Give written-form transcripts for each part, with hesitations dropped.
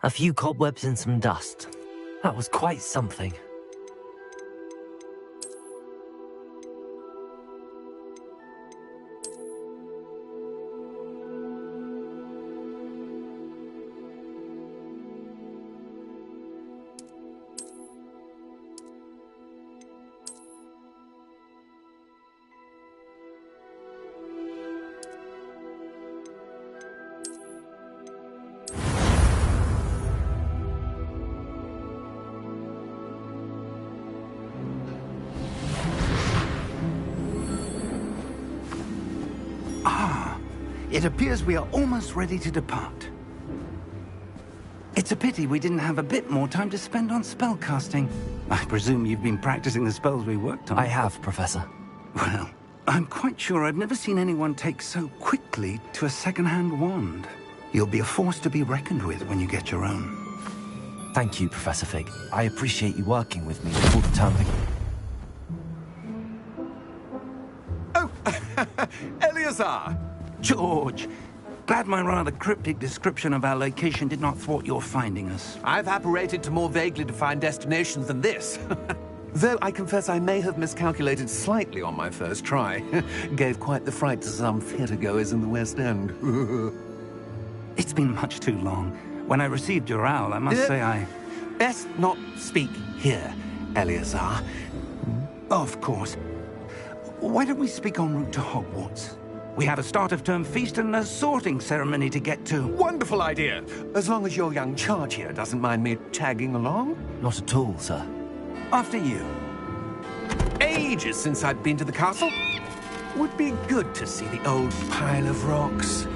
A few cobwebs and some dust. That was quite something. It appears we are almost ready to depart. It's a pity we didn't have a bit more time to spend on spellcasting. I presume you've been practicing the spells we worked on. I have, Professor. Well, I'm quite sure I've never seen anyone take so quickly to a second-hand wand. You'll be a force to be reckoned with when you get your own. Thank you, Professor Fig. I appreciate you working with me before the term begins. Oh, Eleazar! George, glad my rather cryptic description of our location did not thwart your finding us. I've apparated to more vaguely defined destinations than this. Though I confess I may have miscalculated slightly on my first try. Gave quite the fright to some theatergoers in the West End. It's been much too long. When I received your owl, I must say I... Best not speak here, Eleazar. Of course. Why don't we speak en route to Hogwarts? We have a start-of-term feast and a sorting ceremony to get to. Wonderful idea! As long as your young charge here doesn't mind me tagging along. Not at all, sir. After you. Ages since I'd been to the castle. Would be good to see the old pile of rocks.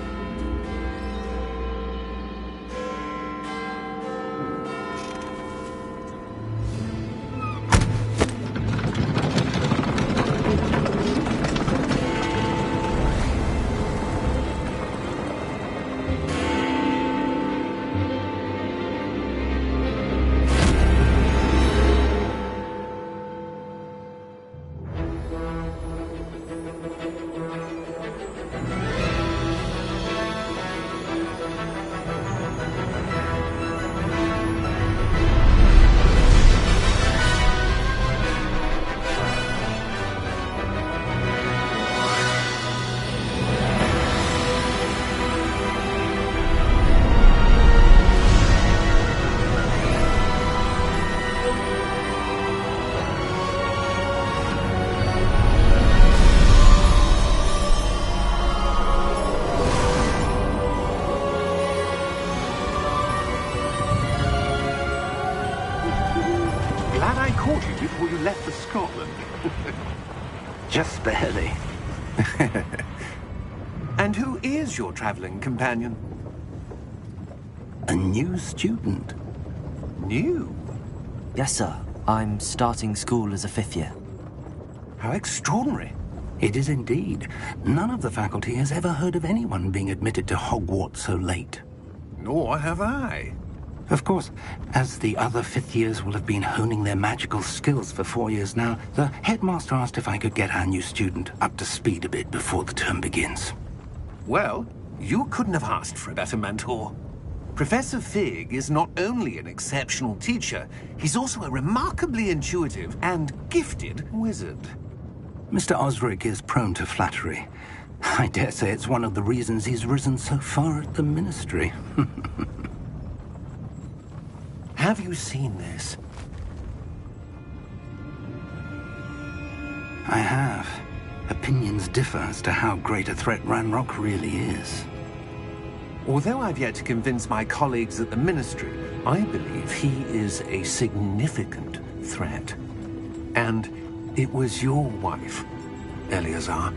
Scotland. Just barely. And who is your traveling companion? A new student. New? Yes, sir. I'm starting school as a 5th year. How extraordinary. It is indeed. None of the faculty has ever heard of anyone being admitted to Hogwarts so late. Nor have I. Of course, as the other 5th years will have been honing their magical skills for 4 years now, the headmaster asked if I could get our new student up to speed a bit before the term begins. Well, you couldn't have asked for a better mentor. Professor Fig is not only an exceptional teacher, he's also a remarkably intuitive and gifted wizard. Mr. Osric is prone to flattery. I dare say it's one of the reasons he's risen so far at the Ministry. Have you seen this? I have. Opinions differ as to how great a threat Ranrock really is. Although I've yet to convince my colleagues at the Ministry, I believe he is a significant threat. And it was your wife, Eleazar,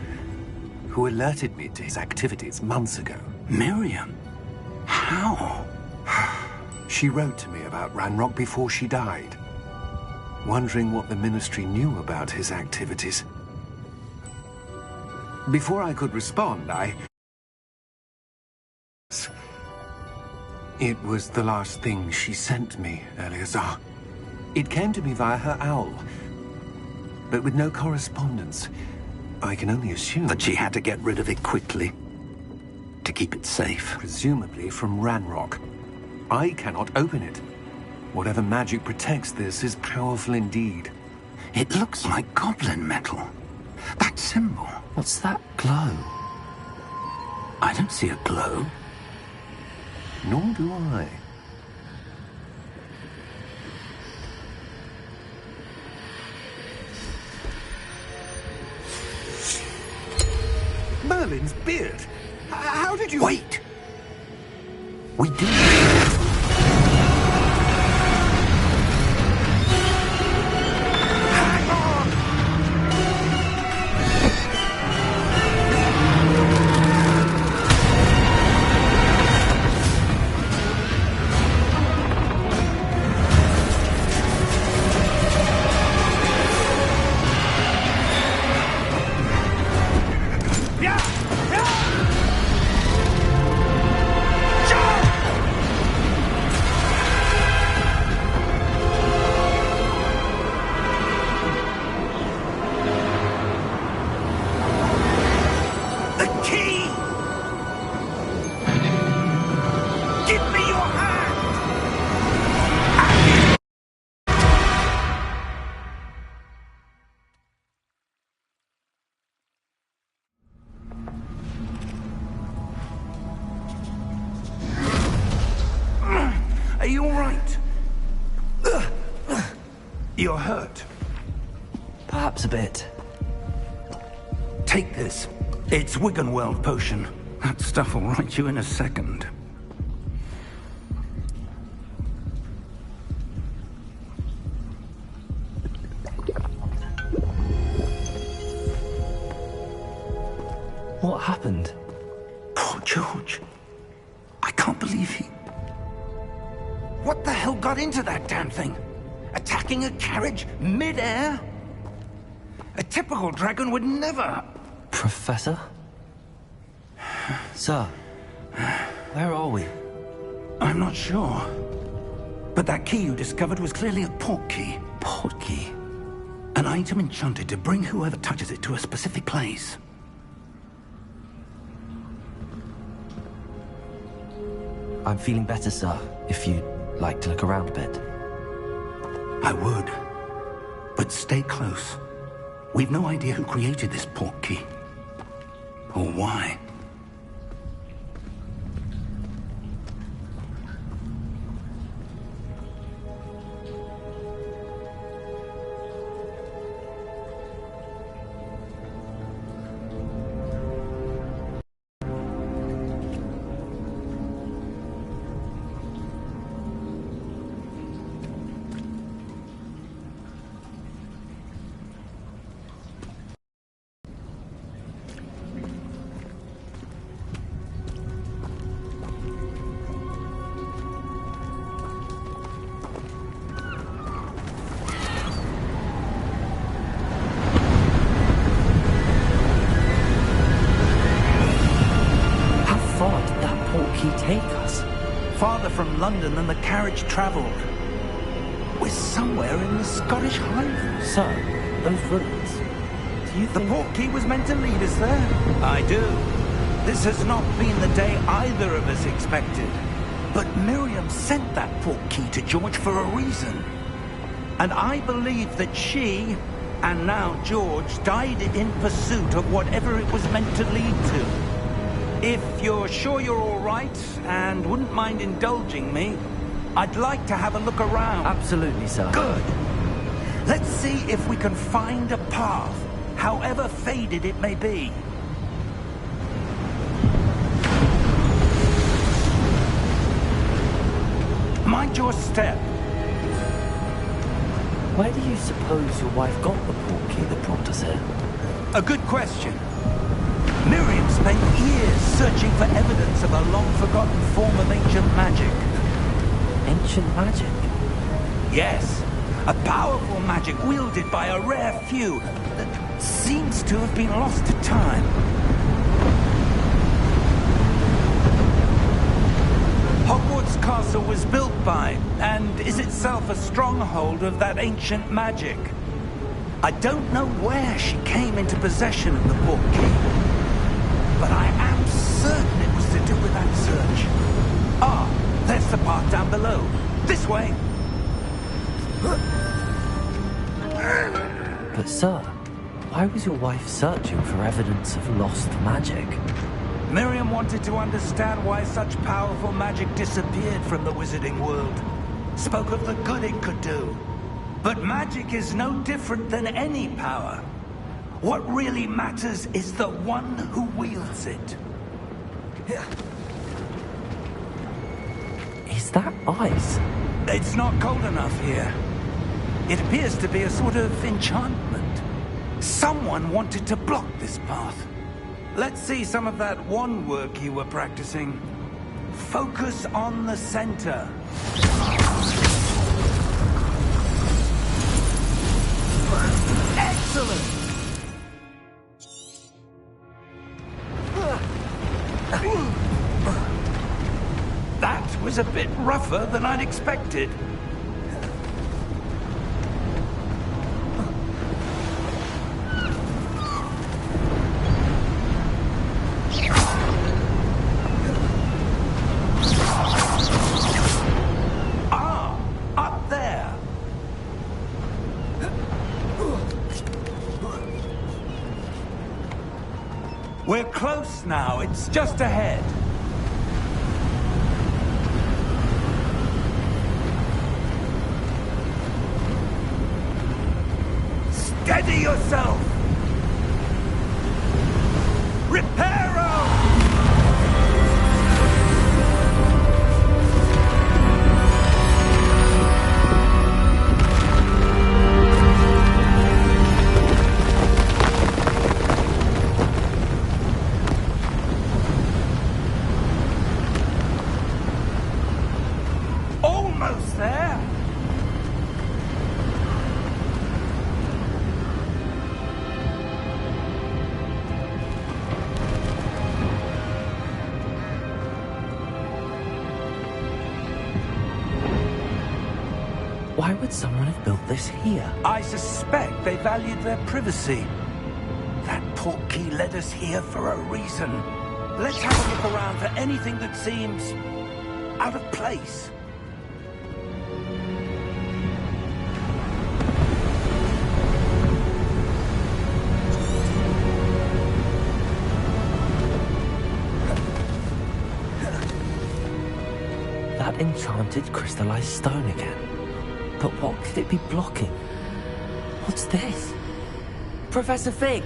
who alerted me to his activities months ago. Miriam? How? She wrote to me about Ranrock before she died, wondering what the Ministry knew about his activities. Before I could respond, It was the last thing she sent me, Eleazar. It came to me via her owl, but with no correspondence. I can only assume That she had to get rid of it quickly, to keep it safe. presumably from Ranrock. I cannot open it. Whatever magic protects this is powerful indeed. It looks like goblin metal. That symbol. What's that glow? I don't see a glow. Nor do I. Merlin's beard. How did you... Wait! We do. Hang on! The key! Give me your hand! Are you all right? You're hurt. Perhaps a bit. Take this. It's Wiggenweld potion. That stuff will right you in a second. What happened? Poor George. I can't believe he... What the hell got into that damn thing? Attacking a carriage mid-air? A typical dragon would never... Professor? Sir, where are we? I'm not sure. But that key you discovered was clearly a port key. Port key? An item enchanted to bring whoever touches it to a specific place. I'm feeling better, sir, if you'd like to look around a bit. I would. But stay close. We've no idea who created this port key. Or why. take us? Farther from London than the carriage travelled. We're somewhere in the Scottish Highlands. So, those ruins. Do you The think... portkey was meant to lead us there? I do. This has not been the day either of us expected. But Miriam sent that portkey to George for a reason. And I believe that she, and now George, died in pursuit of whatever it was meant to lead to. If you're sure you're all right, and wouldn't mind indulging me, I'd like to have a look around. Absolutely, sir. Good. Let's see if we can find a path, however faded it may be. Mind your step. Where do you suppose your wife got the portkey that brought us here? A good question. Miriam spent years searching for evidence of a long-forgotten form of ancient magic. Ancient magic? Yes, a powerful magic wielded by a rare few that seems to have been lost to time. Hogwarts Castle was built by, and is itself a stronghold of that ancient magic. I don't know where she came into possession of the portkey, but I am certain it was to do with that search. Ah, there's the path down below. This way. But sir, why was your wife searching for evidence of lost magic? Miriam wanted to understand why such powerful magic disappeared from the wizarding world. Spoke of the good it could do. But magic is no different than any power. What really matters is the one who wields it. Is that ice? It's not cold enough here. It appears to be a sort of enchantment. Someone wanted to block this path. Let's see some of that wand work you were practicing. Focus on the center. Excellent! That was a bit rougher than I'd expected. We're close now. It's just ahead. Steady yourself! Reparo! Almost there! Why would someone have built this here? I suspect they valued their privacy. That portkey led us here for a reason. Let's have a look around for anything that seems out of place. That enchanted crystallized stone again. But what could it be blocking? What's this? Professor Fig!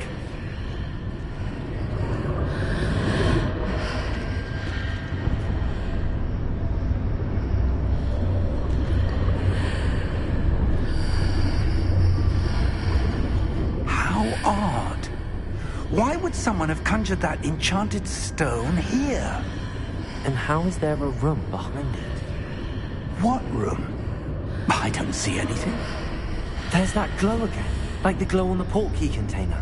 How odd. Why would someone have conjured that enchanted stone here? And how is there a room behind it? What room? I don't see anything. There's that glow again, like the glow on the portkey container.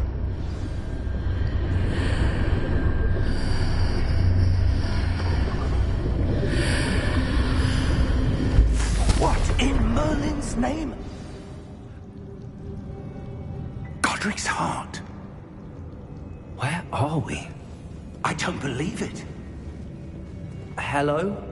are we? I don't believe it. Hello?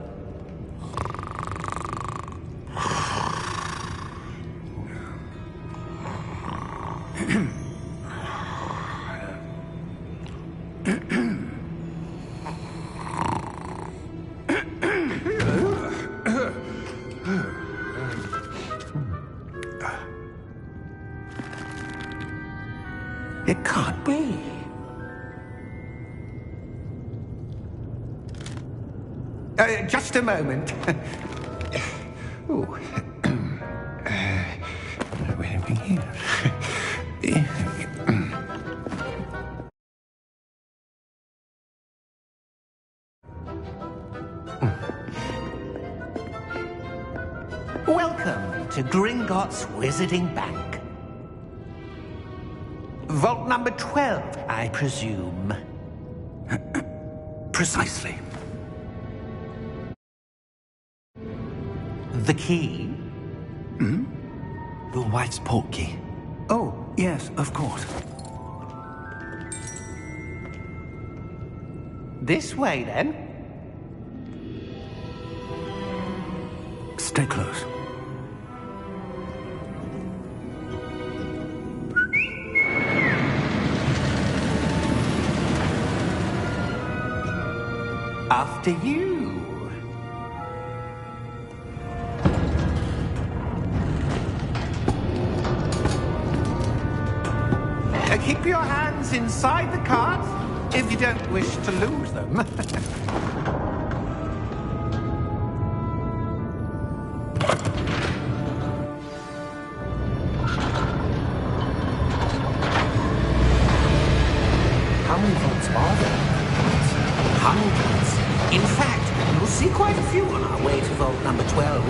It can't be. Just a moment. Ooh. Where are we here? Welcome to Gringotts Wizarding Bank. Vault number 12, I presume. Precisely. The key? Your wife's portkey. Oh, yes, of course. This way, then. Stay close. After you. Keep your hands inside the cart if you don't wish to lose them. How many vaults are there? Hundreds. In fact, you'll see quite a few on our way to vault number 12.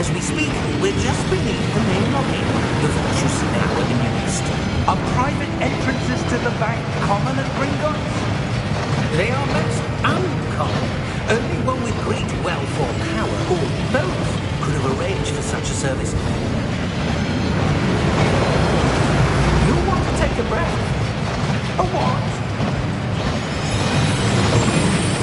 As we speak, we're just beneath the main lobby. The vaults you see now are in your list. Are private entrances to the bank common at Gringotts? They are most uncommon. Only one with great wealth or power, or both, could have arranged for such a service. You'll want to take a breath. A what?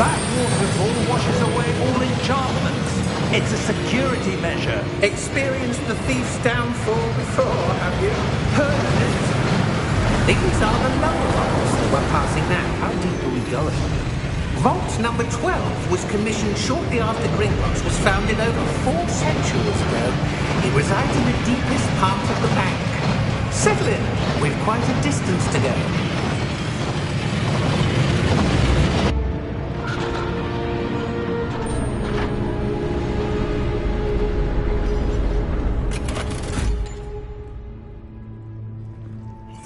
That waterfall washes away all enchantments. It's a security measure. Experienced the thief's downfall before, have you? Heard of it? These are the lower vaults that we're passing now. How deep are we going? Vault number 12 was commissioned shortly after Gringotts was founded over 4 centuries ago. It resides in the deepest part of the bank. Settle in. We've quite a distance to go.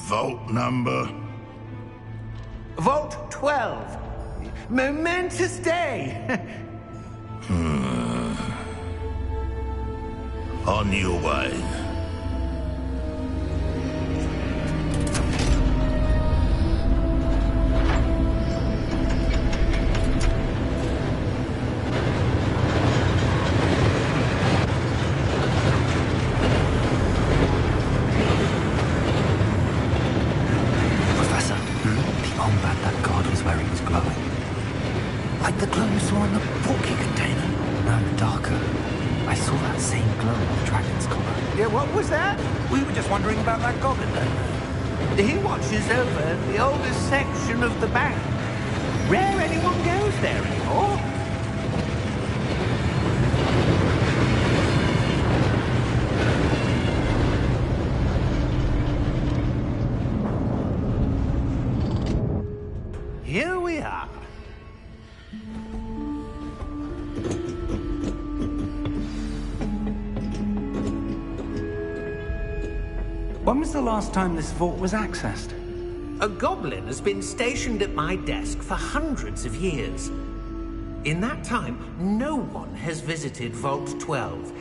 Vault number? Vault 12. Momentous day. On your way. Professor, the armband that guard was wearing was glowing. Like the glow you saw in the portkey container. No, darker. I saw that same glow on the dragon's collar. Yeah, what was that? We were just wondering about that goblin then. He watches over the oldest section of the bank. Rare anyone goes there anymore. Here we are. When was the last time this vault was accessed? A goblin has been stationed at my desk for hundreds of years. In that time, no one has visited Vault 12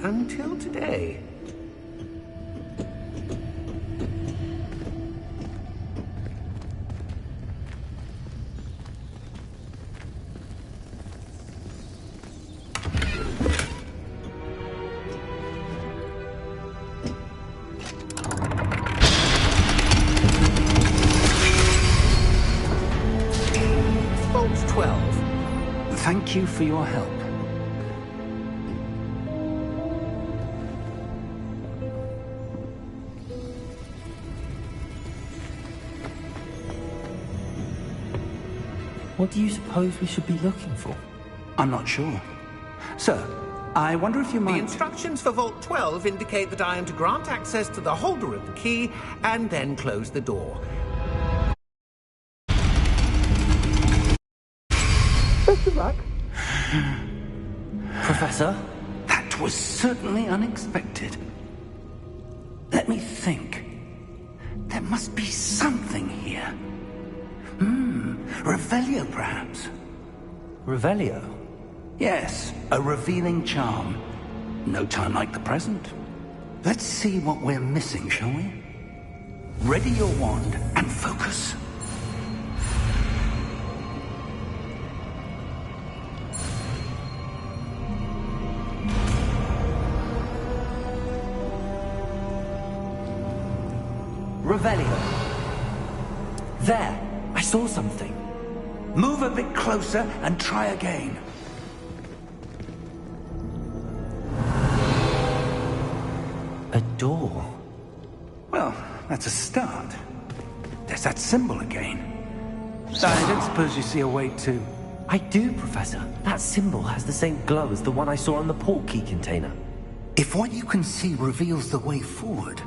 until today. 12. Thank you for your help. What do you suppose we should be looking for? I'm not sure. Sir, I wonder if you The might... instructions for Vault 12 indicate that I am to grant access to the holder of the key and then close the door. Best of luck. Professor? That was certainly unexpected. Let me think. There must be something here. Revelio, perhaps? Revelio? Yes, a revealing charm. No time like the present. Let's see what we're missing, shall we? Ready your wand and focus. Revelio. There! I saw something. Move a bit closer and try again. A door. Well, that's a start. There's that symbol again. I don't suppose you see a way to... I do, Professor. That symbol has the same glow as the one I saw on the port key container. If what you can see reveals the way forward,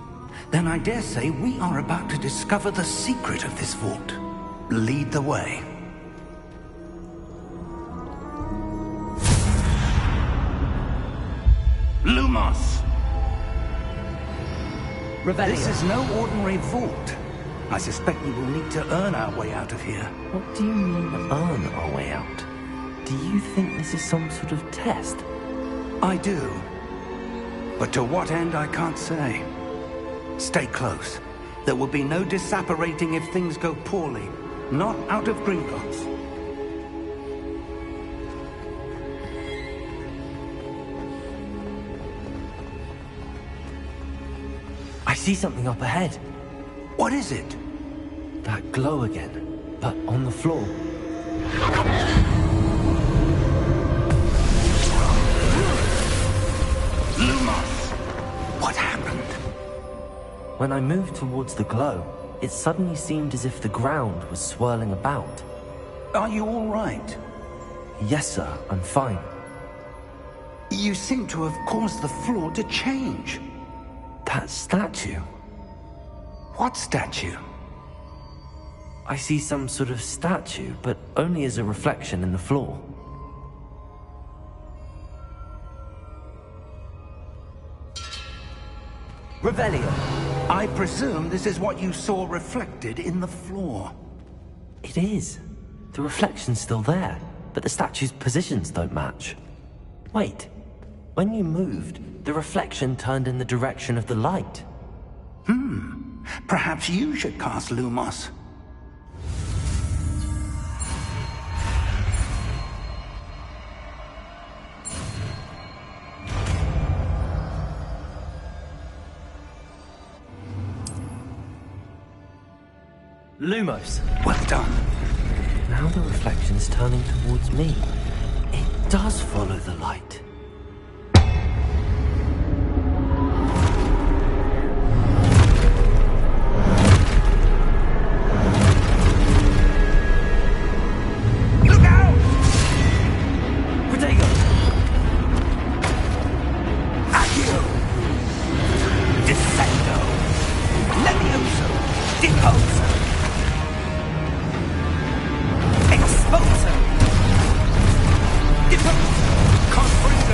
then I dare say we are about to discover the secret of this vault. Lead the way. Lumos! Revelio. This is no ordinary vault. I suspect we will need to earn our way out of here. What do you mean, earn our way out? Do you think this is some sort of test? I do. But to what end, I can't say. Stay close. There will be no disapparating if things go poorly. Not out of Gringotts. I see something up ahead. What is it? That glow again, but on the floor. Lumos! What happened? When I moved towards the glow, it suddenly seemed as if the ground was swirling about. Are you all right? Yes, sir, I'm fine. You seem to have caused the floor to change. That statue. What statue? I see some sort of statue, but only as a reflection in the floor. Revelio. I presume this is what you saw reflected in the floor. It is. The reflection's still there, but the statue's positions don't match. Wait. When you moved, the reflection turned in the direction of the light. Perhaps you should cast Lumos. Lumos. Well done. Now the reflection's turning towards me. It does follow the light. Look out! Protego! Accio! Descendo! Levioso! Deposo! Exposo! Deposo! Conference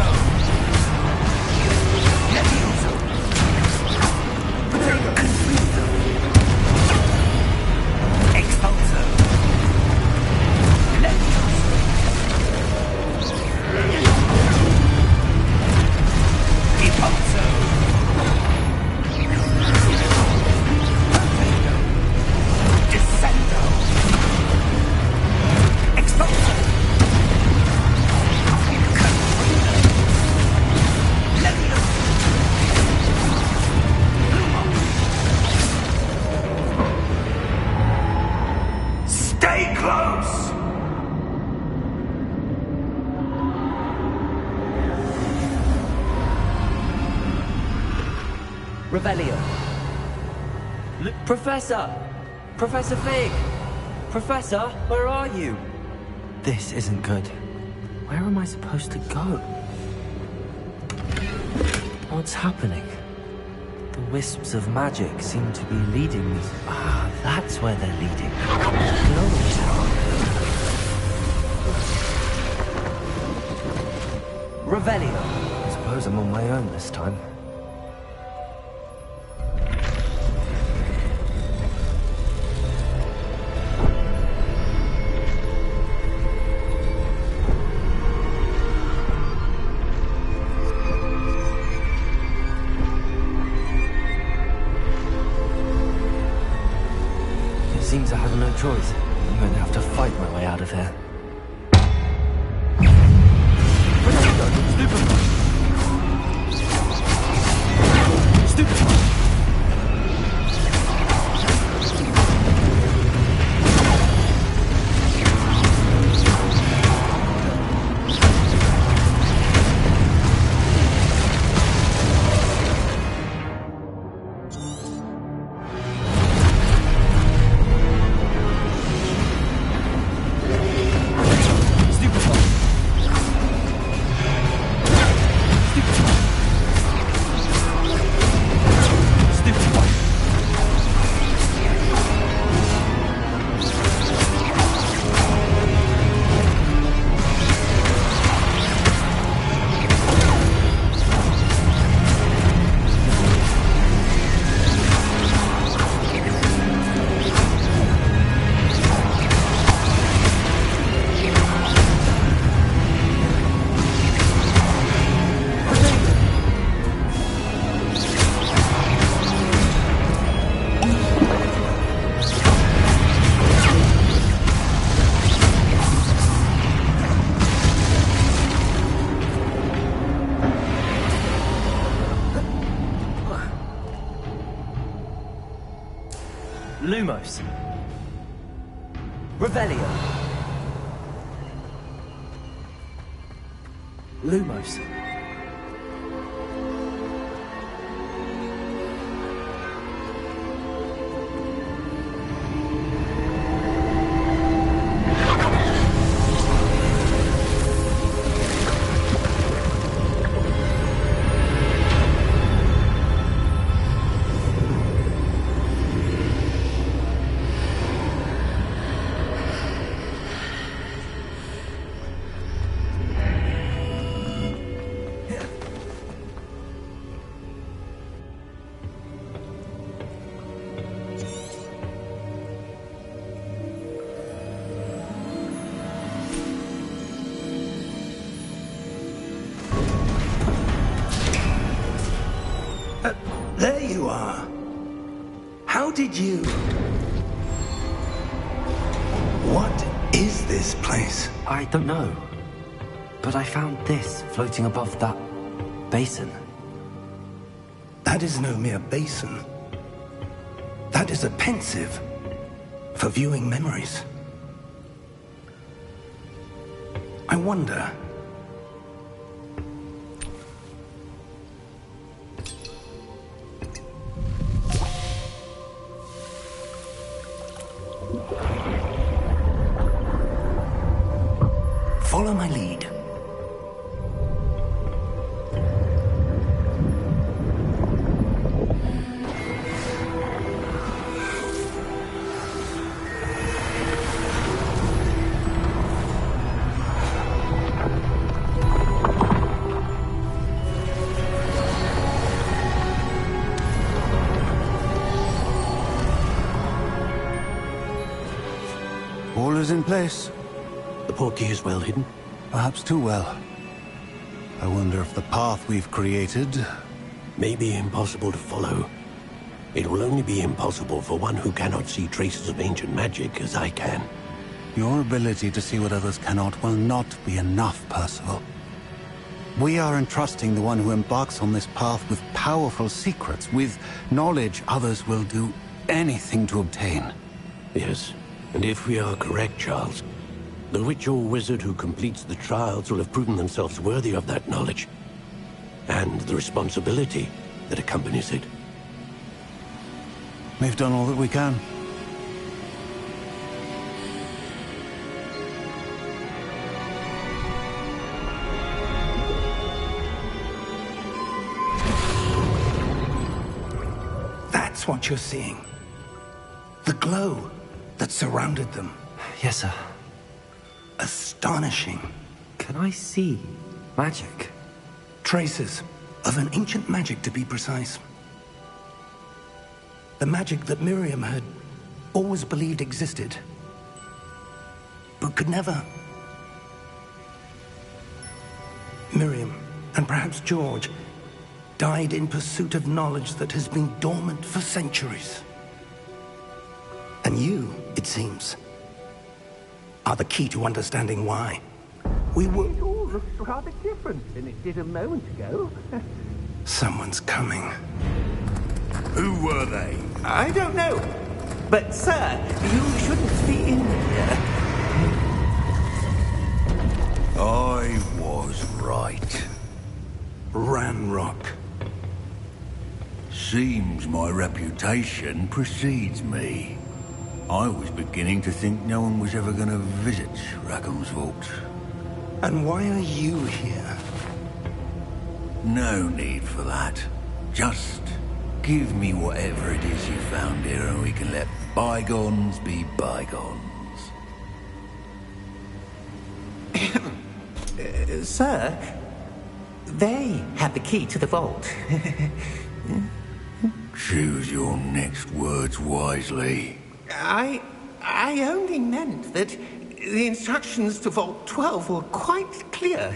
Revelio. Professor! Professor Fig! Professor, where are you? This isn't good. Where am I supposed to go? What's happening? The wisps of magic seem to be leading me. Ah, that's where they're leading. Glowing tower. Revelio. I suppose I'm on my own this time. Seems I have no choice. I'm going to have to fight my way out of here. Stupid! Lumos. Revelio. Lumos. There you are. How did you... What is this place? I don't know. But I found this floating above that basin. That is no mere basin. That is a pensive for viewing memories. I wonder... Follow my lead. All is in place. The portkey is well hidden. Perhaps too well. I wonder if the path we've created... May be impossible to follow. It will only be impossible for one who cannot see traces of ancient magic as I can. Your ability to see what others cannot will not be enough, Percival. We are entrusting the one who embarks on this path with powerful secrets, with knowledge others will do anything to obtain. Yes, and if we are correct, Charles, the witch or wizard who completes the trials will have proven themselves worthy of that knowledge, and the responsibility that accompanies it. We've done all that we can. That's what you're seeing. The glow that surrounded them. Yes, sir. Astonishing. Can I see magic? Traces of an ancient magic, to be precise. The magic that Miriam had always believed existed, but could never. Miriam, and perhaps George, died in pursuit of knowledge that has been dormant for centuries. And you, it seems, are the key to understanding why. We were... It all looks rather different than it did a moment ago. Someone's coming. Who were they? I don't know. But, sir, you shouldn't be in here. I was right. Ranrock. Seems my reputation precedes me. I was beginning to think no one was ever going to visit Rackham's vault. And why are you here? No need for that. Just give me whatever it is you found here and we can let bygones be bygones. Sir, they had the key to the vault. Choose your next words wisely. I only meant that the instructions to Vault 12 were quite clear.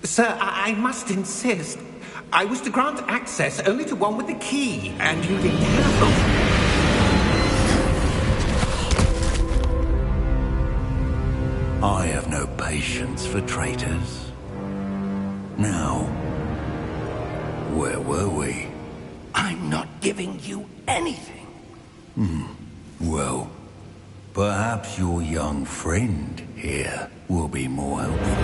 Sir, I must insist. I was to grant access only to one with the key, and you didn't have them. I have no patience for traitors. Now, where were we? I'm not giving you anything. Well, perhaps your young friend here will be more helpful.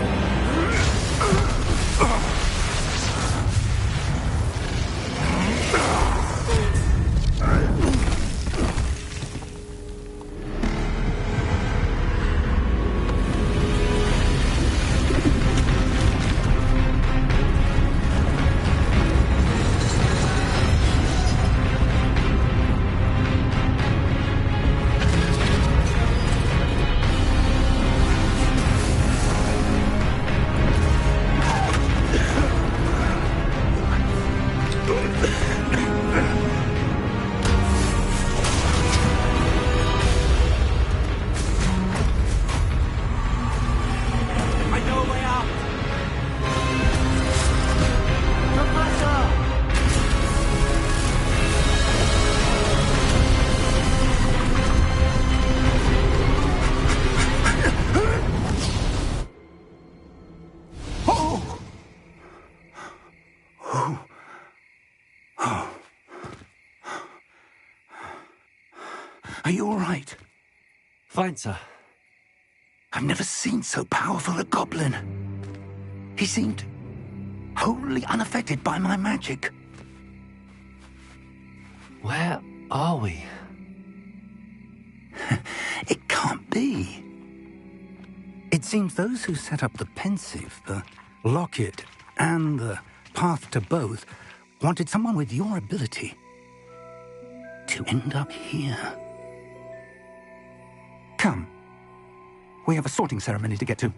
Are you all right? Fine, sir. I've never seen so powerful a goblin. He seemed wholly unaffected by my magic. Where are we? It can't be. It seems those who set up the pensive, the locket, and the path to both wanted someone with your ability to end up here. Come. We have a sorting ceremony to get to.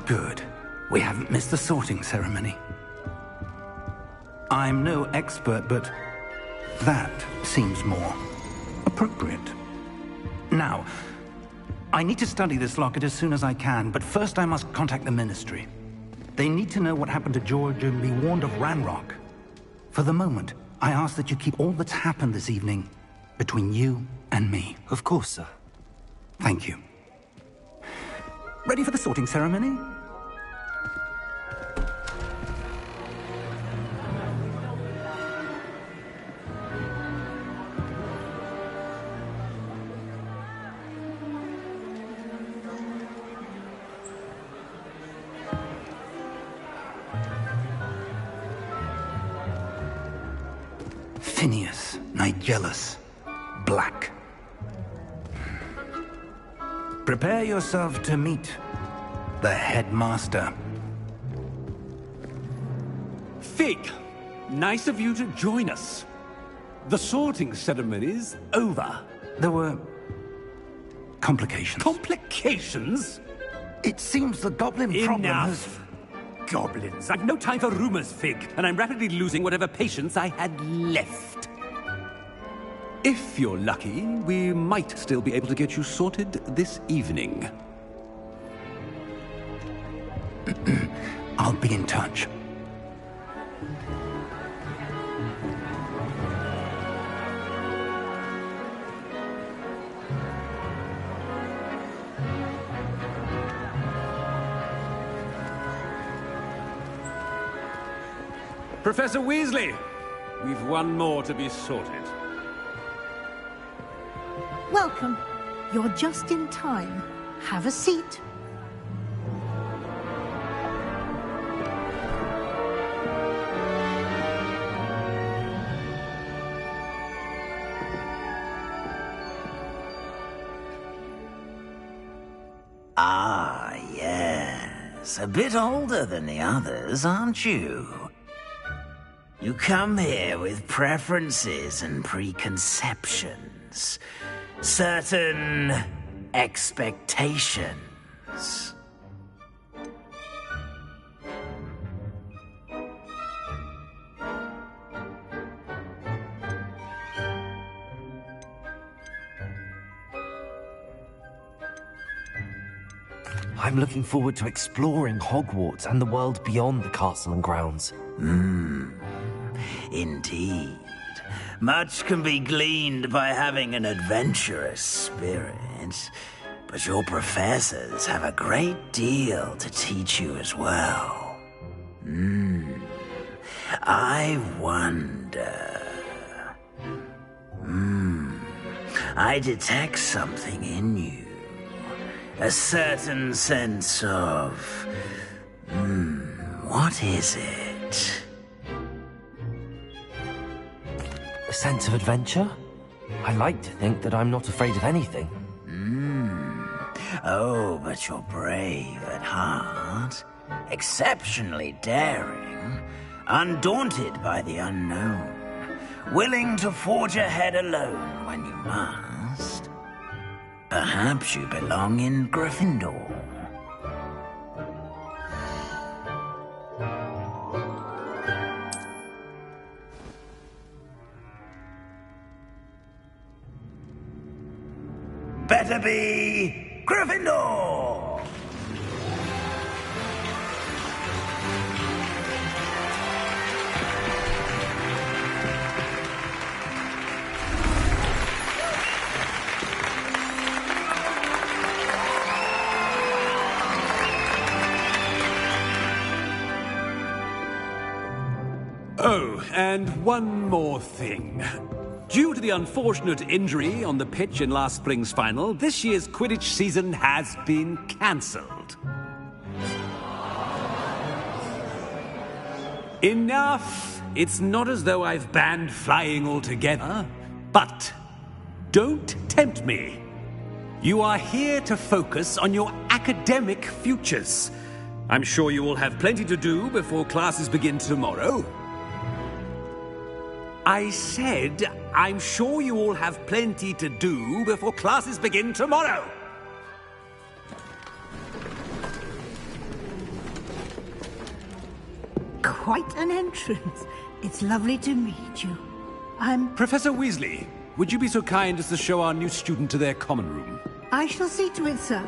Good. We haven't missed the sorting ceremony. I'm no expert, but that seems more appropriate. Now, I need to study this locket as soon as I can, but first I must contact the Ministry. They need to know what happened to George and be warned of Ranrock. For the moment, I ask that you keep all that's happened this evening between you and me. Of course, sir. Thank you. Ready for the sorting ceremony? Phineas, Nigellus, Black. Prepare yourself to meet the headmaster. Fig, nice of you to join us. The sorting ceremony's over. There were complications. Complications? It seems the goblin problem has... Enough! Goblins. I've no time for rumors, Fig, and I'm rapidly losing whatever patience I had left. If you're lucky, we might still be able to get you sorted this evening. I'll be in touch. Professor Weasley, we've one more to be sorted. Welcome. You're just in time. Have a seat. Ah, yes. A bit older than the others, aren't you? You come here with preferences and preconceptions. Certain expectations. I'm looking forward to exploring Hogwarts and the world beyond the castle and grounds. Indeed. Much can be gleaned by having an adventurous spirit, but your professors have a great deal to teach you as well. I wonder... I detect something in you. A certain sense of... what is it? A sense of adventure? I like to think that I'm not afraid of anything. Oh, but you're brave at heart. Exceptionally daring. Undaunted by the unknown. Willing to forge ahead alone when you must. Perhaps you belong in Gryffindor. Better be Gryffindor! Oh, and one more thing. Due to the unfortunate injury on the pitch in last spring's final, this year's Quidditch season has been cancelled. Enough! It's not as though I've banned flying altogether, but don't tempt me. You are here to focus on your academic futures. I'm sure you will have plenty to do before classes begin tomorrow. I said, I'm sure you all have plenty to do before classes begin tomorrow. quite an entrance. It's lovely to meet you. I'm... Professor Weasley, would you be so kind as to show our new student to their common room? I shall see to it, sir.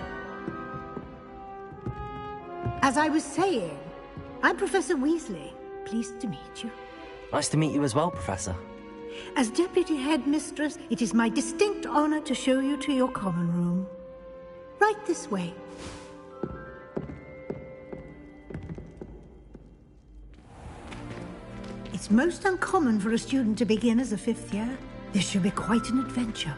As I was saying, I'm Professor Weasley. Pleased to meet you. Nice to meet you as well, Professor. As Deputy Headmistress, it is my distinct honor to show you to your common room. Right this way. It's most uncommon for a student to begin as a 5th year. This should be quite an adventure.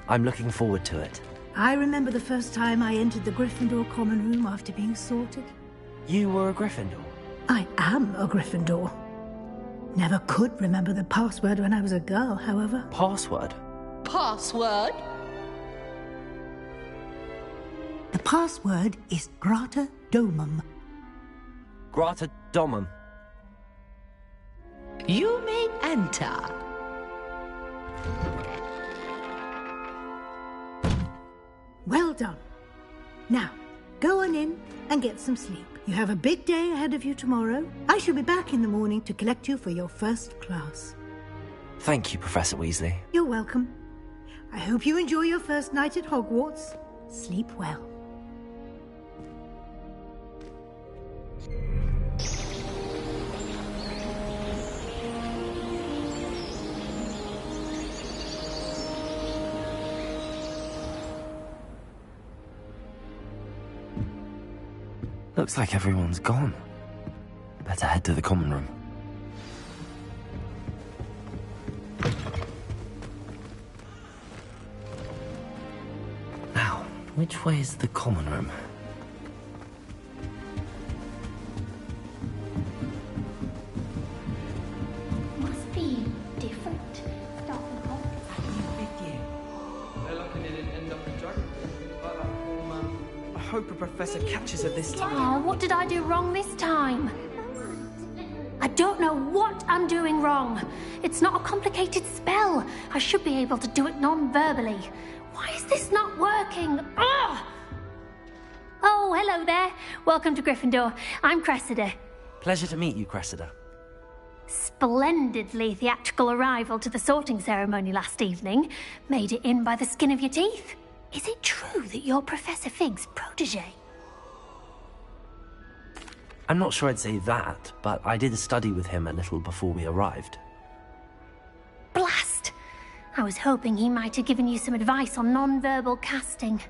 I'm looking forward to it. I remember the first time I entered the Gryffindor common room after being sorted. You were a Gryffindor? I am a Gryffindor. Never could remember the password when I was a girl, however. Password? Password? The password is Grata Domum. Grata Domum. You may enter. Well done. Now, go on in and get some sleep. You have a big day ahead of you tomorrow. I shall be back in the morning to collect you for your first class. Thank you, Professor Weasley. You're welcome. I hope you enjoy your first night at Hogwarts. Sleep well. Looks like everyone's gone. Better head to the common room. Now, which way is the common room? Must be different. They're lucky they didn't end up in Dragon. Like that poor man. I hope a professor catches her this time. Oh, what did I do wrong this time? I don't know what I'm doing wrong. It's not a complicated spell. I should be able to do it non-verbally. Why is this not working? Ugh! Oh, hello there. Welcome to Gryffindor. I'm Cressida. Pleasure to meet you, Cressida. Splendidly theatrical arrival to the sorting ceremony last evening. Made it in by the skin of your teeth. Is it true that you're Professor Fig's protege? I'm not sure I'd say that, but I did study with him a little before we arrived. Blast! I was hoping he might have given you some advice on non-verbal casting.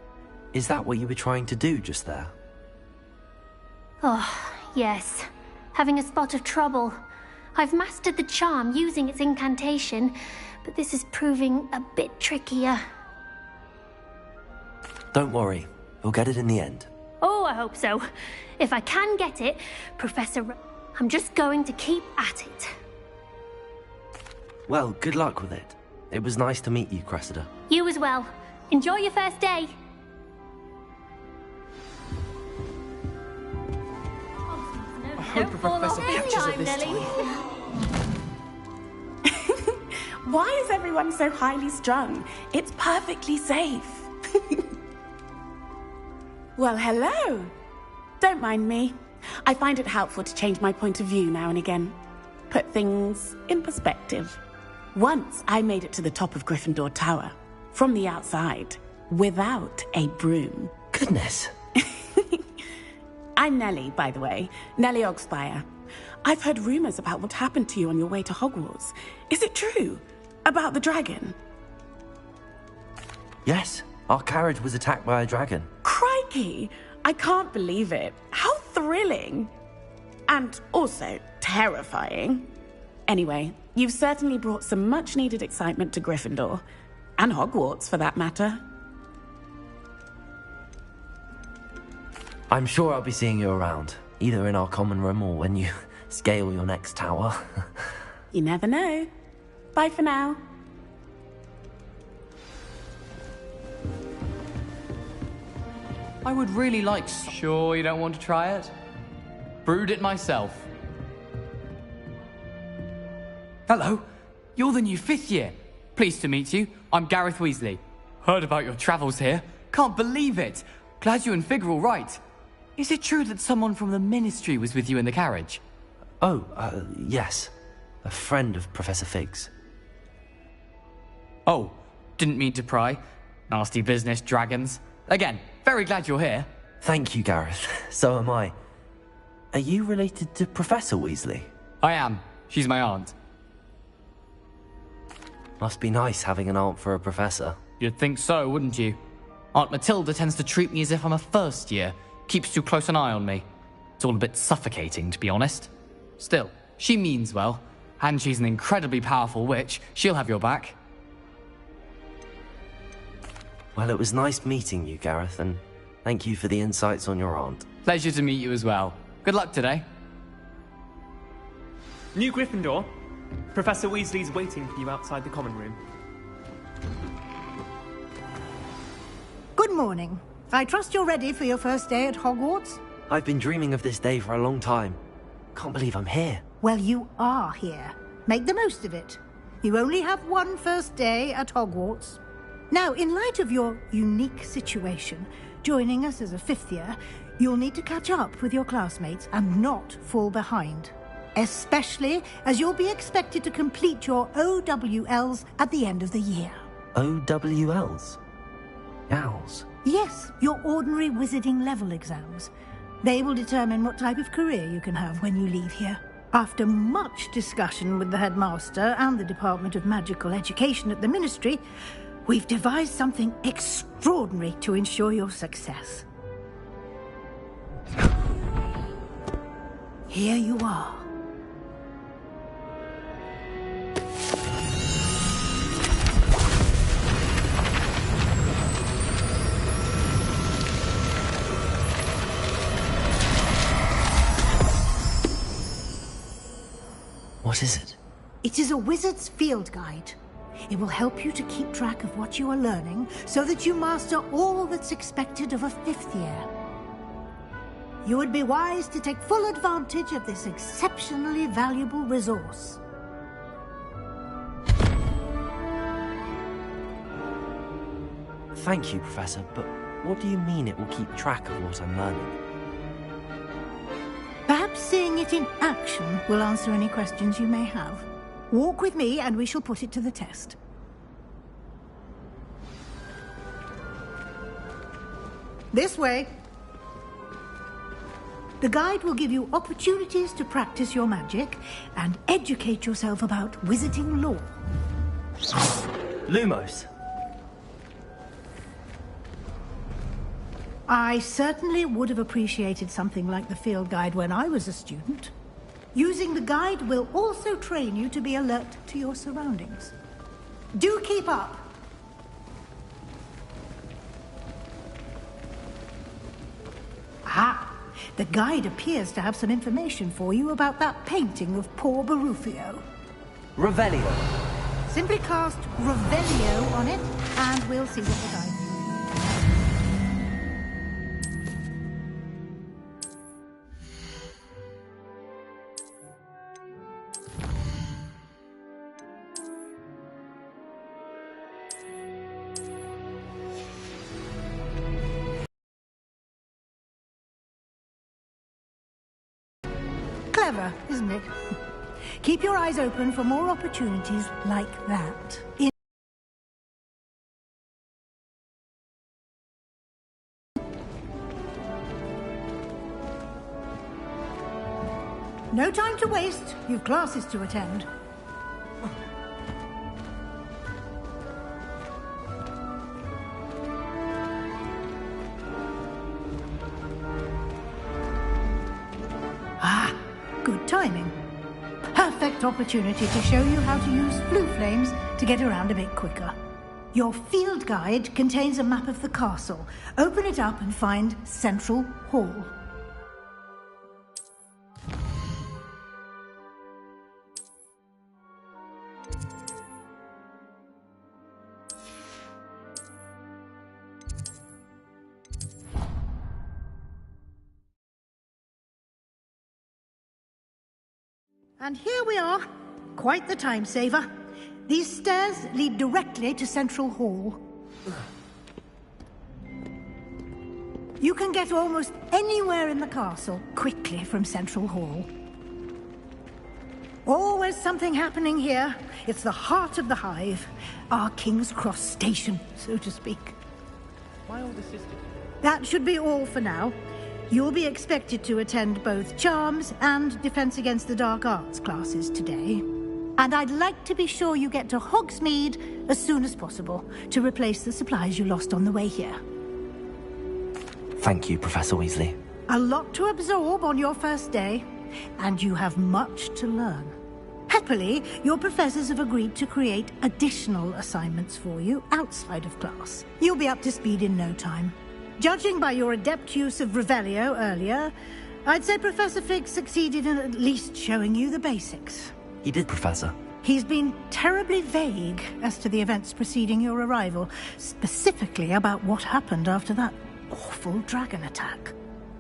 Is that what you were trying to do just there? Oh, yes. Having a spot of trouble. I've mastered the charm using its incantation, but this is proving a bit trickier. Don't worry, you'll get it in the end. Oh, I hope so. If I can get it, I'm just going to keep at it. Well, good luck with it. It was nice to meet you, Cressida. You as well. Enjoy your first day. I hope a professor catches her this time. Why is everyone so highly strung? It's perfectly safe. Well, hello. Don't mind me. I find it helpful to change my point of view now and again. Put things in perspective. Once I made it to the top of Gryffindor Tower, from the outside, without a broom. Goodness. I'm Nellie, by the way. Nellie Ogspire. I've heard rumors about what happened to you on your way to Hogwarts. Is it true? About the dragon? Yes, our carriage was attacked by a dragon. Crikey! I can't believe it. How thrilling! And also terrifying. Anyway, you've certainly brought some much-needed excitement to Gryffindor. And Hogwarts, for that matter. I'm sure I'll be seeing you around, either in our common room or when you scale your next tower. You never know. Bye for now. I would really like... Sure you don't want to try it? Brewed it myself. Hello, you're the new 5th year. Pleased to meet you. I'm Gareth Weasley. Heard about your travels here. Can't believe it. Glad you and Fig are all right. Is it true that someone from the Ministry was with you in the carriage? Oh, yes. A friend of Professor Fig's. Oh, didn't mean to pry. Nasty business, dragons. Again, very glad you're here. Thank you, Gareth. So am I. Are you related to Professor Weasley? I am. She's my aunt. Must be nice having an aunt for a professor. You'd think so, wouldn't you? Aunt Matilda tends to treat me as if I'm a first year. Keeps too close an eye on me. It's all a bit suffocating, to be honest. Still, she means well. And she's an incredibly powerful witch. She'll have your back. Well, it was nice meeting you, Gareth, and thank you for the insights on your aunt. Pleasure to meet you as well. Good luck today. New Gryffindor. Professor Weasley's waiting for you outside the common room. Good morning. I trust you're ready for your first day at Hogwarts? I've been dreaming of this day for a long time. Can't believe I'm here. Well, you are here. Make the most of it. You only have one first day at Hogwarts. Now, in light of your unique situation, joining us as a fifth year, you'll need to catch up with your classmates and not fall behind. Especially as you'll be expected to complete your OWLs at the end of the year. OWLs? Owls? Yes, your ordinary wizarding level exams. They will determine what type of career you can have when you leave here. After much discussion with the headmaster and the Department of Magical Education at the Ministry, we've devised something extraordinary to ensure your success. Here you are. What is it? It is a wizard's field guide. It will help you to keep track of what you are learning so that you master all that's expected of a fifth year. You would be wise to take full advantage of this exceptionally valuable resource. Thank you, Professor, but what do you mean it will keep track of what I'm learning? Perhaps seeing it in action will answer any questions you may have. Walk with me and we shall put it to the test. This way. The guide will give you opportunities to practice your magic and educate yourself about wizarding lore. Lumos. I certainly would have appreciated something like the field guide when I was a student. Using the guide will also train you to be alert to your surroundings. Do keep up. Ah, the guide appears to have some information for you about that painting of poor Barufio. Revelio. Simply cast Revelio on it, and we'll see what the guide means. Clever, isn't it? Keep your eyes open for more opportunities like that. No time to waste. You've classes to attend. Ah, good timing. Perfect opportunity to show you how to use blue flames to get around a bit quicker. Your field guide contains a map of the castle. Open it up and find Central Hall. And here we are. Quite the time saver. These stairs lead directly to Central Hall. You can get almost anywhere in the castle quickly from Central Hall. Always something happening here. It's the heart of the hive. Our King's Cross station, so to speak. My older sister. That should be all for now. You'll be expected to attend both Charms and Defense Against the Dark Arts classes today. And I'd like to be sure you get to Hogsmeade as soon as possible to replace the supplies you lost on the way here. Thank you, Professor Weasley. A lot to absorb on your first day, and you have much to learn. Happily, your professors have agreed to create additional assignments for you outside of class. You'll be up to speed in no time. Judging by your adept use of Revelio earlier, I'd say Professor Fig succeeded in at least showing you the basics. He did, Professor. He's been terribly vague as to the events preceding your arrival, specifically about what happened after that awful dragon attack.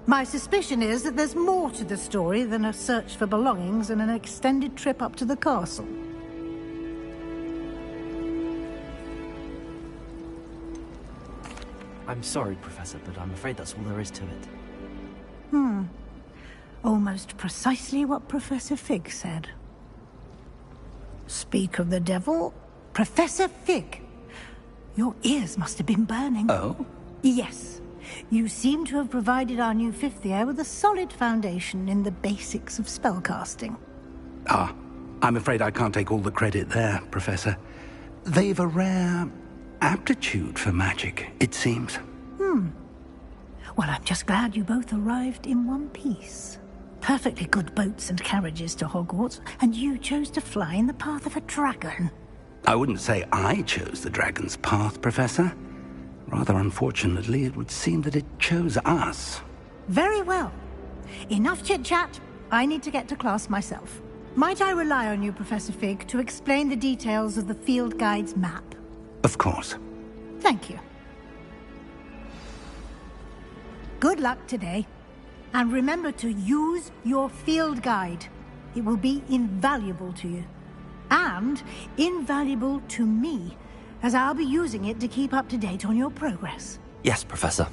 My suspicion is that there's more to the story than a search for belongings and an extended trip up to the castle. I'm sorry, Professor, but I'm afraid that's all there is to it. Almost precisely what Professor Fig said. Speak of the devil, Professor Fig. Your ears must have been burning. Oh? Yes. You seem to have provided our new fifth year with a solid foundation in the basics of spellcasting. Ah, I'm afraid I can't take all the credit there, Professor. They've a rare aptitude for magic, it seems. Well, I'm just glad you both arrived in one piece. Perfectly good boats and carriages to Hogwarts, and you chose to fly in the path of a dragon. I wouldn't say I chose the dragon's path, Professor. Rather unfortunately, it would seem that it chose us. Very well. Enough chit-chat. I need to get to class myself. Might I rely on you, Professor Fig, to explain the details of the field guide's map? Of course. Thank you. Good luck today. And remember to use your field guide. It will be invaluable to you. And invaluable to me, as I'll be using it to keep up to date on your progress. Yes, Professor.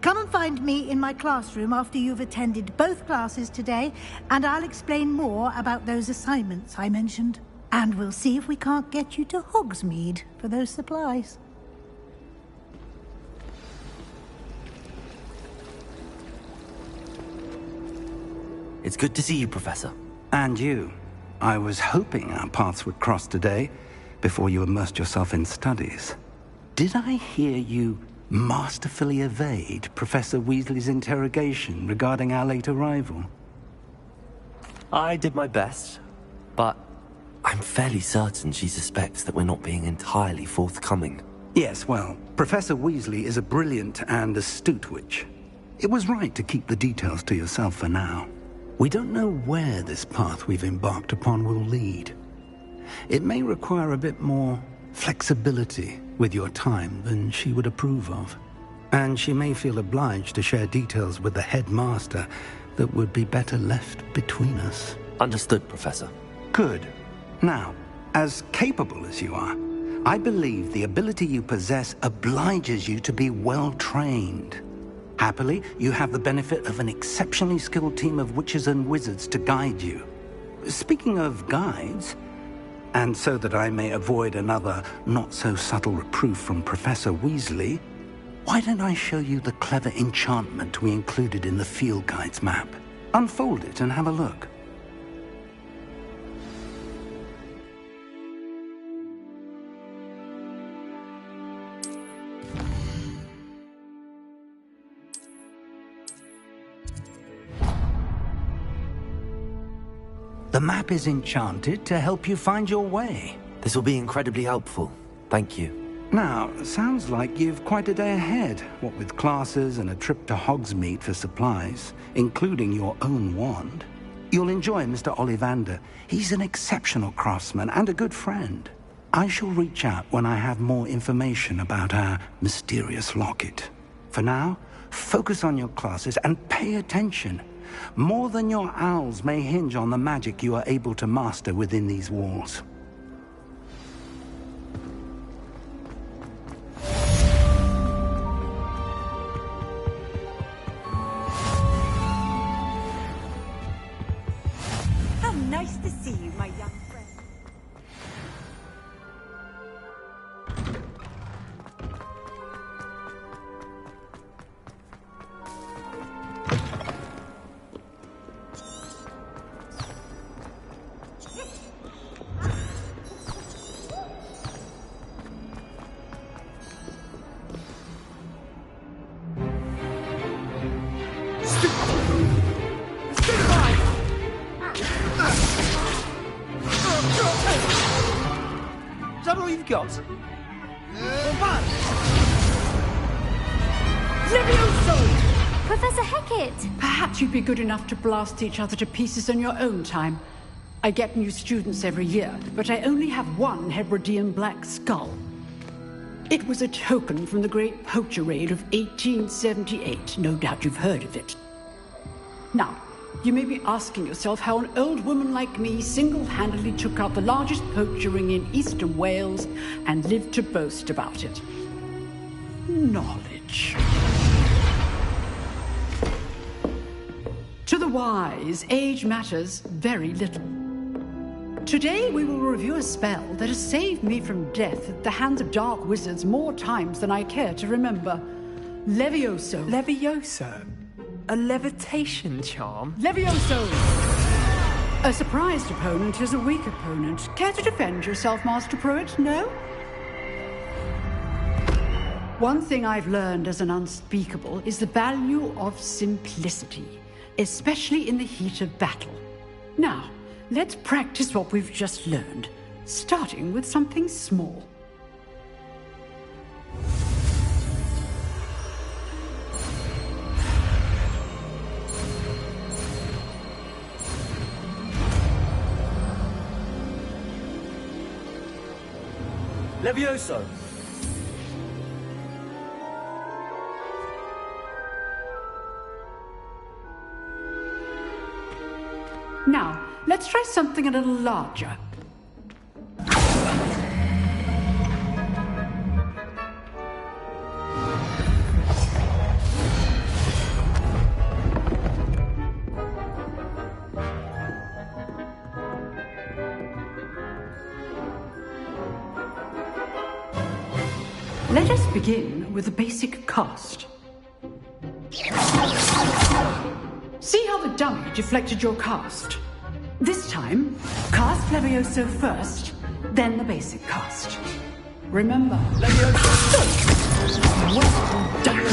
Come and find me in my classroom after you've attended both classes today, and I'll explain more about those assignments I mentioned. And we'll see if we can't get you to Hogsmeade for those supplies. It's good to see you, Professor. And you. I was hoping our paths would cross today, before you immersed yourself in studies. Did I hear you masterfully evade Professor Weasley's interrogation regarding our late arrival? I did my best, but I'm fairly certain she suspects that we're not being entirely forthcoming. Yes, well, Professor Weasley is a brilliant and astute witch. It was right to keep the details to yourself for now. We don't know where this path we've embarked upon will lead. It may require a bit more flexibility with your time than she would approve of. And she may feel obliged to share details with the headmaster that would be better left between us. Understood, Professor. Good. Now, as capable as you are, I believe the ability you possess obliges you to be well-trained. Happily, you have the benefit of an exceptionally skilled team of witches and wizards to guide you. Speaking of guides, and so that I may avoid another not-so-subtle reproof from Professor Weasley, why don't I show you the clever enchantment we included in the field guide's map? Unfold it and have a look. The map is enchanted to help you find your way. This will be incredibly helpful. Thank you. Now, sounds like you've quite a day ahead, what with classes and a trip to Hogsmeade for supplies, including your own wand. You'll enjoy Mr. Ollivander. He's an exceptional craftsman and a good friend. I shall reach out when I have more information about our mysterious locket. For now, focus on your classes and pay attention. More than your owls may hinge on the magic you are able to master within these walls. How Nice to see you, my young friend. Is that all you've got? Professor Hecat! Perhaps you'd be good enough to blast each other to pieces on your own time. I get new students every year, but I only have one Hebridean black skull. It was a token from the Great Poacher Raid of 1878. No doubt you've heard of it. Now, you may be asking yourself how an old woman like me single-handedly took out the largest poacher ring in eastern Wales and lived to boast about it. Knowledge. To the wise, age matters very little. Today we will review a spell that has saved me from death at the hands of dark wizards more times than I care to remember. Levioso. Levioso? A levitation charm? Levioso! A surprised opponent is a weak opponent. Care to defend yourself, Master Pruitt? No? One thing I've learned as an unspeakable is the value of simplicity, especially in the heat of battle. Now, let's practice what we've just learned, starting with something small. Levioso! Now, let's try something a little larger. Let us begin with the basic cast. See how the dummy deflected your cast? This time, cast Levioso first, then the basic cast. Remember, Levioso. Well done.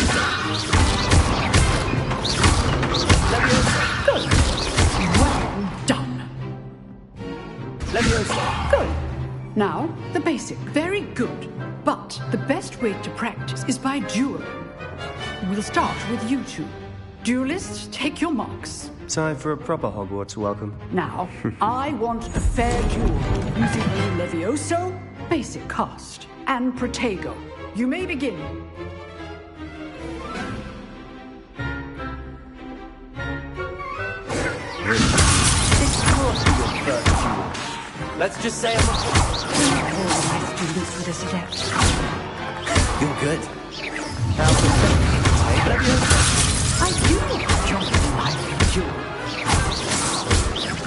Levioso. Good. Well done. Levioso. Good. Now, the basic. Very good. But the best way to practice is by dueling. We'll start with you two. Duelists, take your marks. Time for a proper Hogwarts welcome. Now, I want a fair duel using Levioso, basic cast, and Protego. You may begin. This can't be your first duel. Let's just say I'm All my students with this adept. You're good. I do enjoy the lively duel.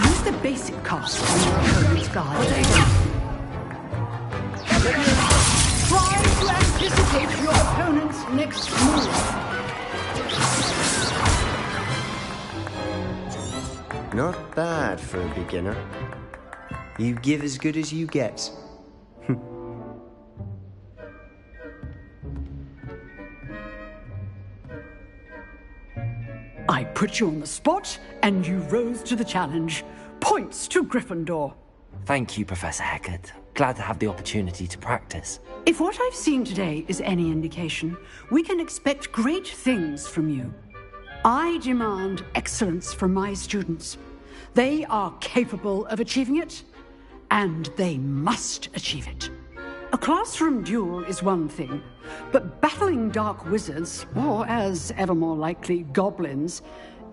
Use the basic cast on your opponent's guard. Try to anticipate your opponent's next move. Not bad for a beginner. You give as good as you get. I put you on the spot, and you rose to the challenge. Points to Gryffindor. Thank you, Professor Hecat. Glad to have the opportunity to practice. If what I've seen today is any indication, we can expect great things from you. I demand excellence from my students. They are capable of achieving it, and they must achieve it. A classroom duel is one thing, but battling dark wizards, or as ever more likely, goblins,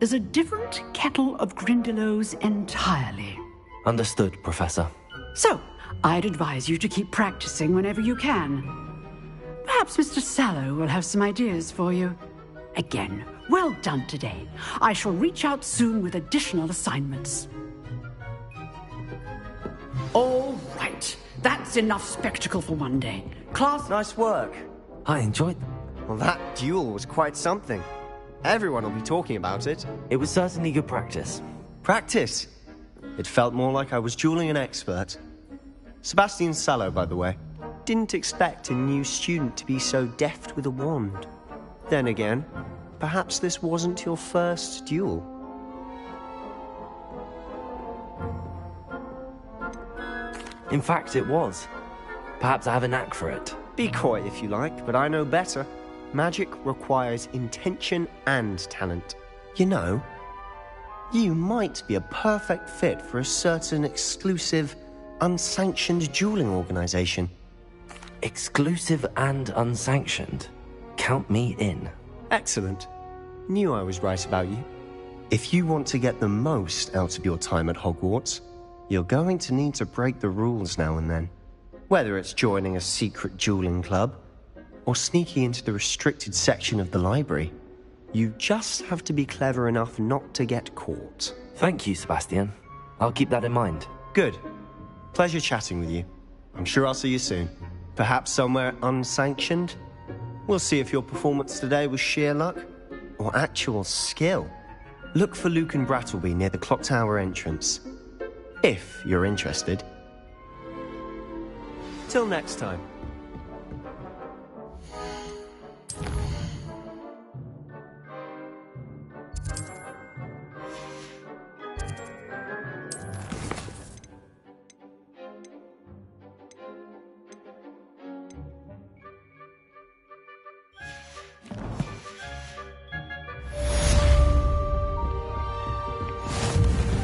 is a different kettle of Grindylows entirely. Understood, Professor. So, I'd advise you to keep practicing whenever you can. Perhaps Mr. Sallow will have some ideas for you. Again, well done today. I shall reach out soon with additional assignments. All right. That's enough spectacle for one day. Class... Nice work. I enjoyed them. Well, that duel was quite something. Everyone will be talking about it. It was certainly good practice. Practice? It felt more like I was dueling an expert. Sebastian Sallow, by the way. Didn't expect a new student to be so deft with a wand. Then again, perhaps this wasn't your first duel. In fact, it was. Perhaps I have a knack for it. Be coy if you like, but I know better. Magic requires intention and talent. You know, you might be a perfect fit for a certain exclusive, unsanctioned dueling organization. Exclusive and unsanctioned? Count me in. Excellent. Knew I was right about you. If you want to get the most out of your time at Hogwarts, you're going to need to break the rules now and then. Whether it's joining a secret dueling club, or sneaking into the restricted section of the library, you just have to be clever enough not to get caught. Thank you, Sebastian. I'll keep that in mind. Good. Pleasure chatting with you. I'm sure I'll see you soon. Perhaps somewhere unsanctioned? We'll see if your performance today was sheer luck, or actual skill. Look for Luke and Brattleby near the clock tower entrance. If you're interested. Till next time.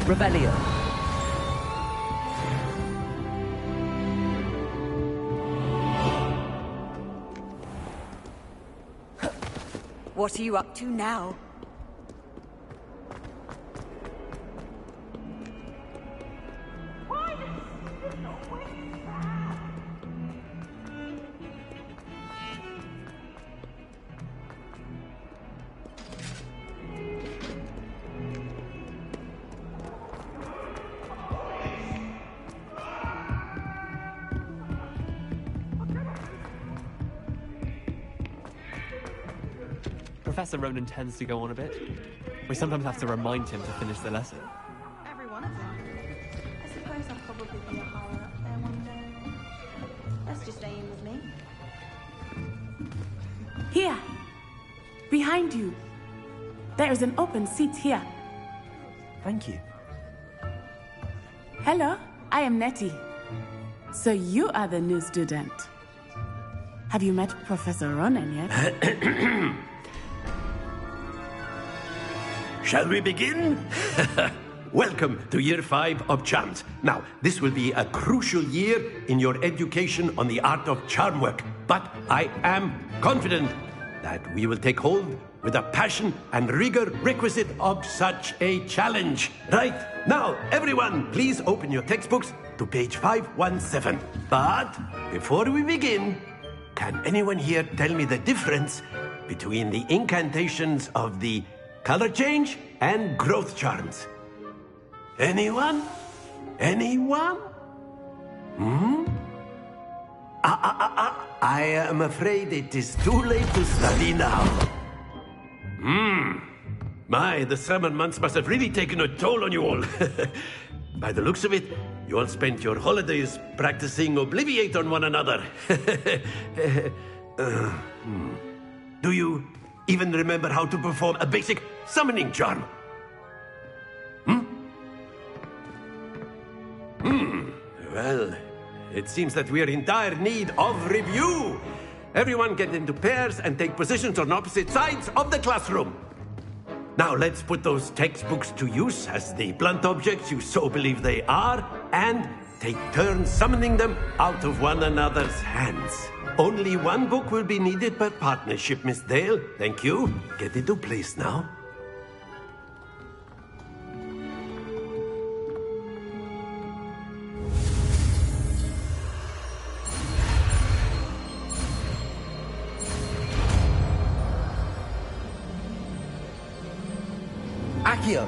Rebellion. What are you up to now? Professor Ronan tends to go on a bit. We sometimes have to remind him to finish the lesson. Every one of them. I suppose I'll probably be a higher up there one day. Let's just stay in with me. Here. Behind you. There is an open seat here. Thank you. Hello, I am Nettie. So you are the new student. Have you met Professor Ronan yet? Shall we begin? Welcome to Year 5 of Charms. Now, this will be a crucial year in your education on the art of charm work. But I am confident that we will take hold with the passion and rigor requisite of such a challenge. Right, now, everyone, please open your textbooks to page 517. But before we begin, can anyone here tell me the difference between the incantations of the color change and growth charms? Anyone? Anyone? I am afraid it is too late to study now. My, the summer months must have really taken a toll on you all. By the looks of it, you all spent your holidays practicing Obliviate on one another. Do you even remember how to perform a basic summoning charm? Well, it seems that we are in dire need of review. Everyone get into pairs and take positions on opposite sides of the classroom. Now let's put those textbooks to use as the blunt objects you so believe they are, and take turns summoning them out of one another's hands. Only one book will be needed per partnership, Miss Dale. Thank you. Get into place now. Accio!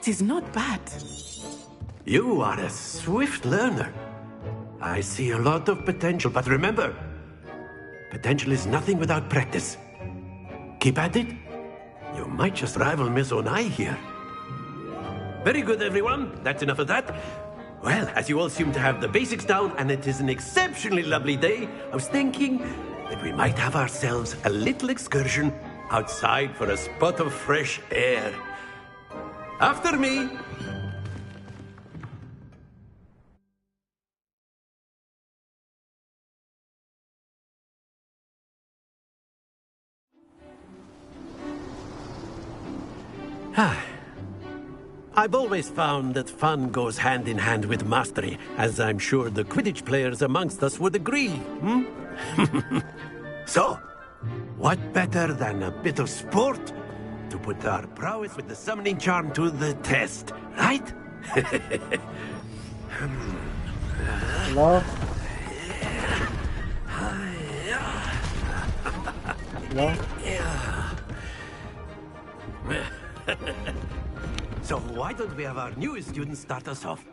That is not bad. You are a swift learner. I see a lot of potential, but remember, potential is nothing without practice. Keep at it. You might just rival Miss Onai here. Very good, everyone. That's enough of that. Well, as you all seem to have the basics down, and it is an exceptionally lovely day, I was thinking that we might have ourselves a little excursion outside for a spot of fresh air. After me. I've always found that fun goes hand in hand with mastery, as I'm sure the Quidditch players amongst us would agree, So, what better than a bit of sport to put our prowess with the summoning charm to the test, right? Hello? Hello? So why don't we have our newest student start us off?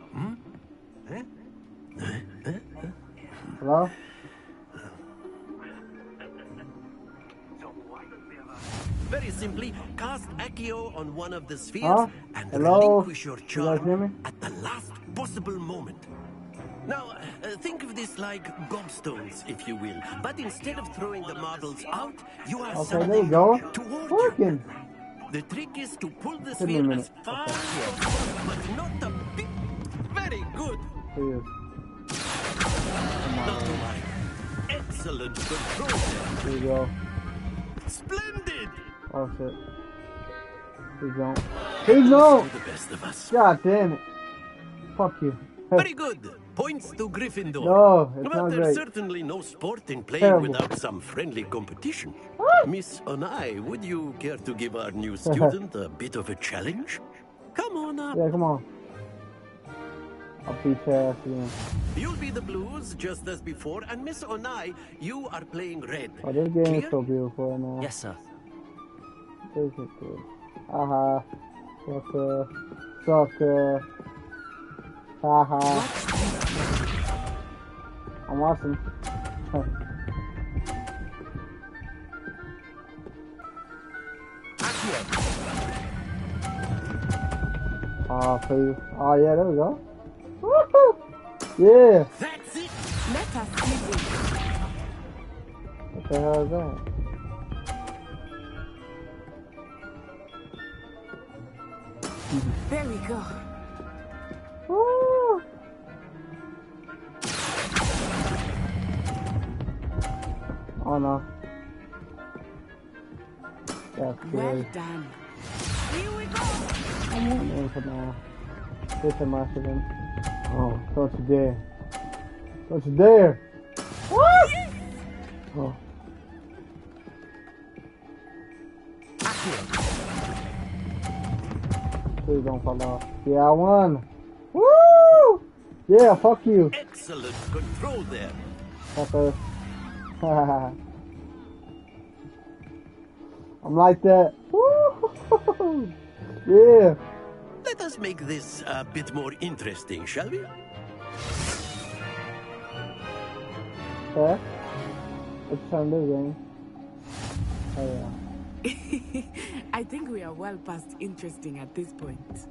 Hello? Very simply, cast Accio on one of the spheres and Hello? relinquish your You guys hear charm me? at the last possible moment. Now, think of this like gobstones, if you will. But instead of throwing the marbles out, you are Okay, there you go. Working. The trick is to pull the Give me a sphere minute. as far as possible, but not a bit. Very good. Please. Not to worry. Excellent control. There you go. Splendid. Oh shit. Please don't. Please no! The best of us. God damn it. Fuck you. Very good. Points to Gryffindor. No, it's but not there's great. certainly no sport in playing Terrible. without some friendly competition. Miss Onai, would you care to give our new student a bit of a challenge? Come on up. Yeah, come on. I'll beat your ass again. You'll be the blues just as before, and Miss Onai, you are playing red. Oh, this game Clear? is so beautiful right now. Yes, sir. This is good. Haha. Sucker. Sucker. Haha. I'm watching. Oh, please. Oh, yeah, there we go. Woohoo! Yeah! That's it! Let us keep it. What the hell is that? There we go. Woo! Oh no. That's Well good. done. I'm in for now. This is my second. Oh, don't you dare. Don't you dare! What? Oh. Please don't fall off. Yeah, I won! Woo! Yeah, fuck you. Excellent control there. Fucker. I'm like that. Woo! Yeah. Let us make this a bit more interesting, shall we? Yeah. It's time to game. Oh yeah. I think we are well past interesting at this point.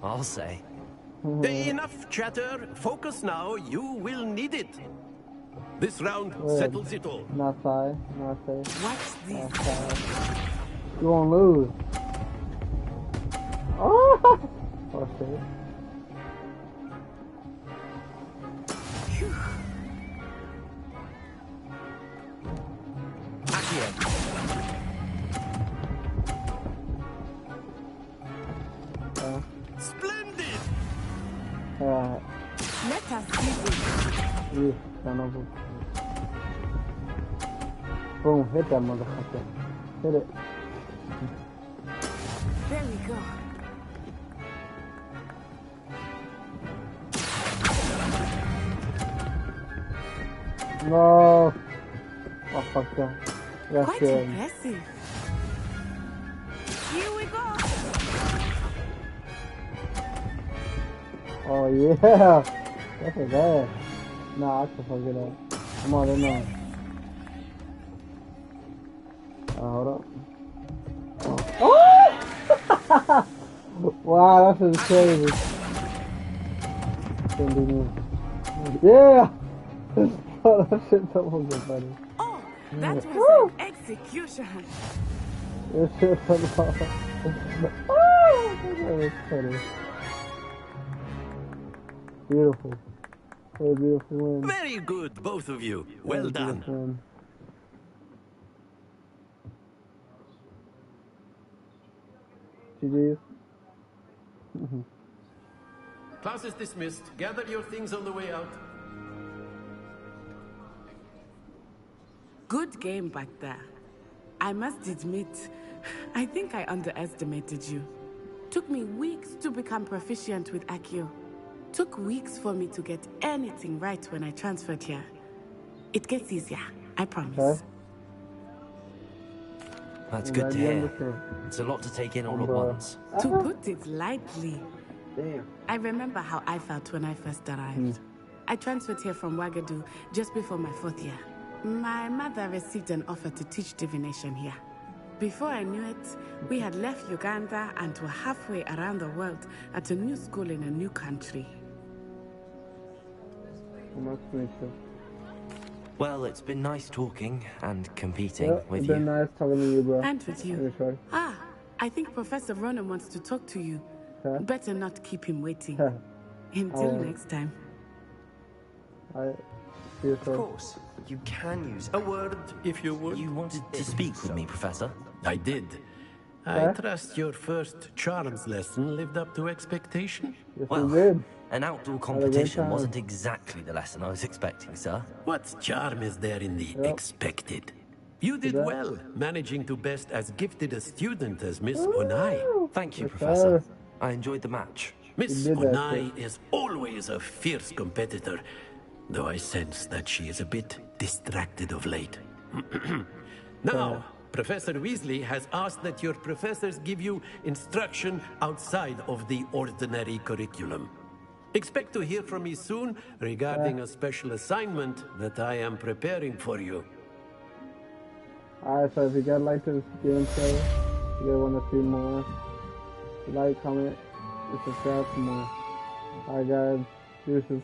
I'll say. Enough chatter. Focus now. You will need it. This round settles it all. Not side. Not safe. What's this? Not side. You won't lose. Oh! Oh shit. Splendid! Let us keep it. Yeah, son of a... Boom, hit that motherfucker. Hit it. There we go. No! Oh, fuck that. That's Quite good. impressive. Here we go. Oh yeah. That's a bad. Nah, I can fuck it up. Come on, then on. Hold up. Oh! Wow, that's just crazy. Yeah! Oh, that shit's almost so funny. Oh, that was an execution. This shit's so Oh, that was funny. Beautiful. Very beautiful win. Very good, both of you. Well done. GG's. Class is dismissed. Gather your things on the way out. Good game back there. I must admit, I think I underestimated you. Took me weeks to become proficient with Accio. Took weeks for me to get anything right when I transferred here. It gets easier, I promise. That's good to hear. It's a lot to take in all at once. To put it lightly, I remember how I felt when I first arrived. I transferred here from Ouagadougou just before my 4th year. My mother received an offer to teach divination here. Before I knew it, we had left Uganda and were halfway around the world at a new school in a new country. Well, it's been nice talking and competing with it's you. been nice talking to you, bro. And with you. Ah, I think Professor Ronan wants to talk to you. Better not keep him waiting. Until next time. Of course, you can use a word if you would. You wanted to speak with me, Professor? I did. I trust your first charms lesson lived up to expectation. Well, an outdoor competition wasn't exactly the lesson I was expecting, sir. What charm is there in the expected? You did well, managing to best as gifted a student as Miss Onai. Thank you, Professor. I enjoyed the match. Miss Onai is always a fierce competitor, though I sense that she is a bit distracted of late. Now, Professor Weasley has asked that your professors give you instruction outside of the ordinary curriculum. Expect to hear from me soon regarding a special assignment that I am preparing for you. Alright, so if you guys like this game show, if you guys want to see more, like, comment, and subscribe for more. Alright guys, deuces.